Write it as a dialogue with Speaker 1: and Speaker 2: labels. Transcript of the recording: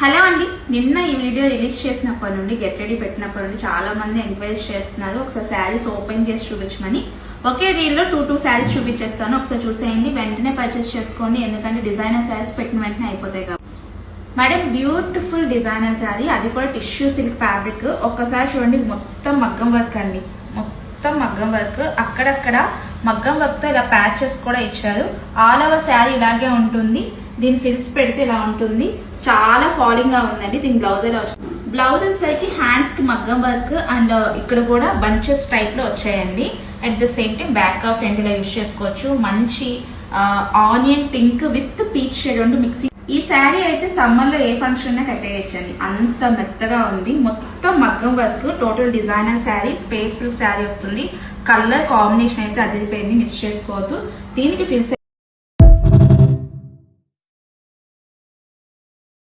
Speaker 1: Hello అండి, నిన్న ఈ వీడియో రిలీజ్ చేసినప్పటి నుండి గెట్ రెడీ పెట్టినప్పటి నుండి చాలా మంది ఎంక్వైరీస్ చేస్తున్నారు. ఒకసారి శారీస్ ఓపెన్ చేసి చూపించమని. ఒకే రీల్ లో టూ శారీస్ చూపించేస్తాను, ఒకసారి చూసేయండి. వెంటనే పర్చేస్ చేసుకోండి, ఎందుకంటే డిజైనర్ శారీస్ పెట్టిన వెంటనే అయిపోతాయి కాబట్టి. మేడం, బ్యూటిఫుల్ డిజైనర్ శారీ, అది కూడా టిష్యూ సిల్క్ ఫ్యాబ్రిక్. ఒక్కసారి చూడండి, మొత్తం మగ్గం వర్క్ అండి, మొత్తం మగ్గం వర్క్. అక్కడక్కడ మగ్గం వర్క్ తో ఇలా ప్యాచెస్ కూడా ఇచ్చారు. ఆల్ ఓవర్ శారీ ఇలాగే ఉంటుంది. దీని ఫిల్స్ పెడితే ఇలా ఉంటుంది, చాలా ఫాలింగ్ గా ఉందండి. దీని బ్లౌజ్ ఎలా వచ్చింది, బ్లౌజ్ వచ్చేసరికి హ్యాండ్స్ కి మగ్గం వర్క్ అండ్ ఇక్కడ కూడా బంచెస్ టైప్ లో వచ్చాయండి. At the same time back of front ఇలా యూజ్ చేసుకోవచ్చు. మంచి onion pink with peach shade ఉంటూ మిక్సింగ్. ఈ శారీ అయితే సమ్మర్ లో ఏ ఫంక్షన్ అయినా కట్టేయచ్చండి, అంత మెత్తగా ఉంది. మొత్తం మగ్గం work, total designer sari, space silk sari వస్తుంది. కలర్ కాంబినేషన్ అయితే అదిరిపోయింది, మిస్ చేసుకోవద్దు. దీనికి ఫిల్స్